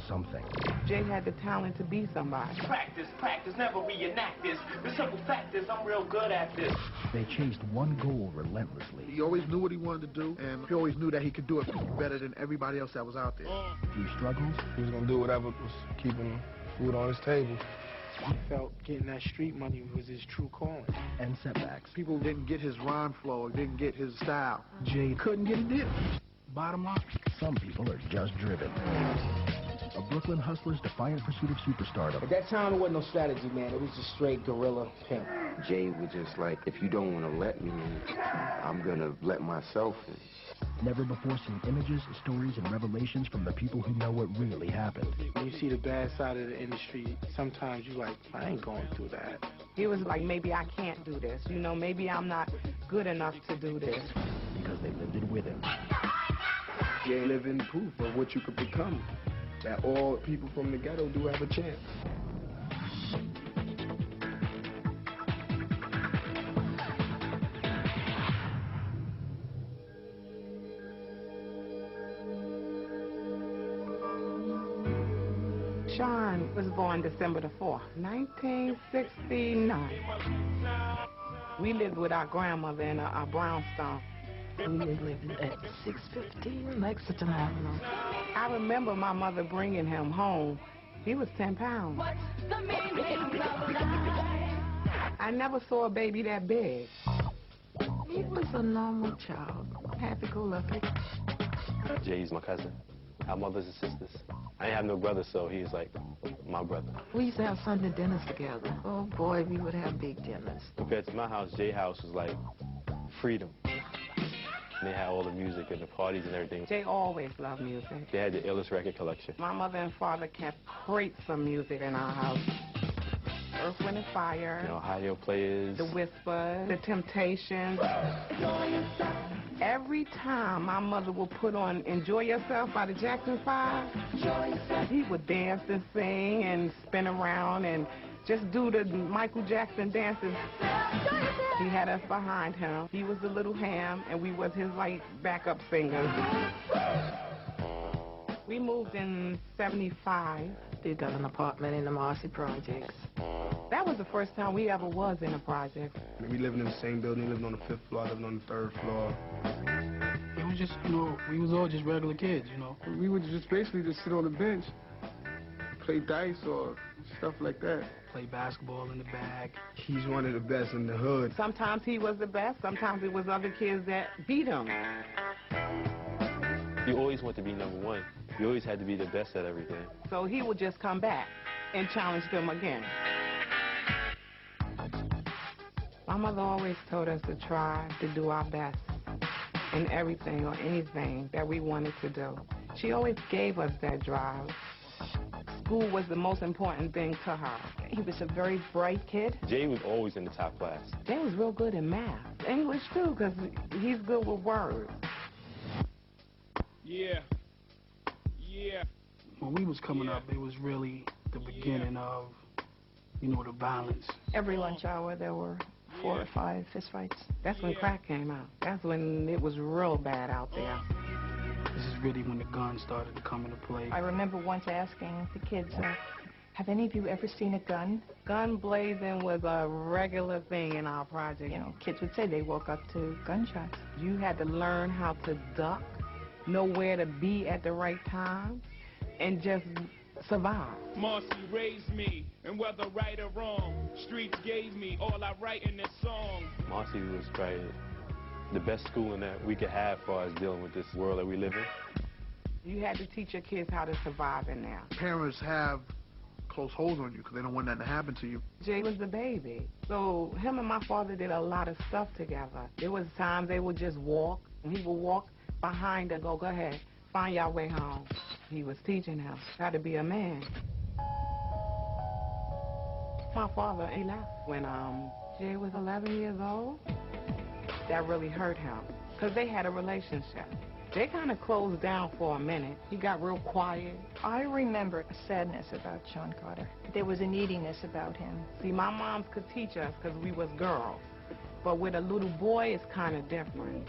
something. Jay had the talent to be somebody. Practice, practice, never reenact this. The simple fact is I'm real good at this. They chased one goal relentlessly. He always knew what he wanted to do, and he always knew that he could do it better than everybody else that was out there. Through struggles, he was going to do whatever was keeping food on his table. He felt getting that street money was his true calling. And setbacks. People didn't get his rhyme flow, didn't get his style. Jay couldn't get a deal. Bottom line, some people are just driven. A Brooklyn hustler's defiant pursuit of superstardom. At that time, there wasn't no strategy, man. It was just straight guerrilla pimp. Jay was just like, if you don't want to let me in, I'm going to let myself in. Never before seen images, stories, and revelations from the people who know what really happened. When you see the bad side of the industry, sometimes you're like, I ain't going through that. He was like, maybe I can't do this. You know, maybe I'm not good enough to do this. Because they lived it with him. Jay living proof of what you could become. That all people from the ghetto do have a chance. Sean was born December the 4th, 1969. We lived with our grandmother in a brownstone. We lived at 615 Lexington Avenue. I remember my mother bringing him home. He was 10 pounds. I never saw a baby that big. He was a normal child, happy-go-lucky. Jay's my cousin. Our mothers and sisters. I didn't have no brother, so he's like my brother. We used to have Sunday dinners together. Oh boy, we would have big dinners. Compared to my house, Jay's house was like freedom. They had all the music and the parties and everything. Jay always loved music. They had the illest record collection. My mother and father kept crates of music in our house. Earth, Wind and Fire. You know, Ohio Players. The Whispers. The Temptations. Every time my mother would put on Enjoy Yourself by the Jackson 5, he would dance and sing and spin around and just do the Michael Jackson dances. He had us behind him. He was the little ham, and we was his, like, backup singers. We moved in 75. They got an apartment in the Marcy Projects. That was the first time we ever was in a project. We living in the same building, living on the 5th floor, living on the 3rd floor. It was just, you know, we was all just regular kids, you know. We would just basically just sit on the bench, play dice or stuff like that. Play basketball in the back. He's one of the best in the hood. Sometimes he was the best, sometimes it was other kids that beat him. You always want to be number one. You always had to be the best at everything. So he would just come back and challenge them again. My mother always told us to try to do our best in everything or anything that we wanted to do. She always gave us that drive. School was the most important thing to her. He was a very bright kid. Jay was always in the top class. Jay was real good in math. English, too, because he's good with words. Yeah. Yeah. When we was coming up, it was really the beginning of, you know, the violence. Every lunch hour, there were 4 or 5 fistfights. That's when crack came out. That's when it was real bad out there. This is really when the guns started to come into play. I remember once asking the kids, have any of you ever seen a gun? Gun blazing was a regular thing in our project. You know, kids would say they woke up to gunshots. You had to learn how to duck, know where to be at the right time, and just survive. Marcy raised me, and whether right or wrong, streets gave me all I write in this song. Marcy was probably the best schooling that we could have for us dealing with this world that we live in. You had to teach your kids how to survive in there. Parents have close holds on you because they don't want that to happen to you. Jay was the baby. So him and my father did a lot of stuff together. There was times they would just walk, and he would walk behind and go ahead, find your way home. He was teaching him how to be a man. My father, he left when Jay was 11 years old. That really hurt him because they had a relationship. Jay kind of closed down for a minute. He got real quiet. I remember a sadness about Sean Carter. There was a neediness about him. See, my moms could teach us because we was girls. But with a little boy, it's kind of different.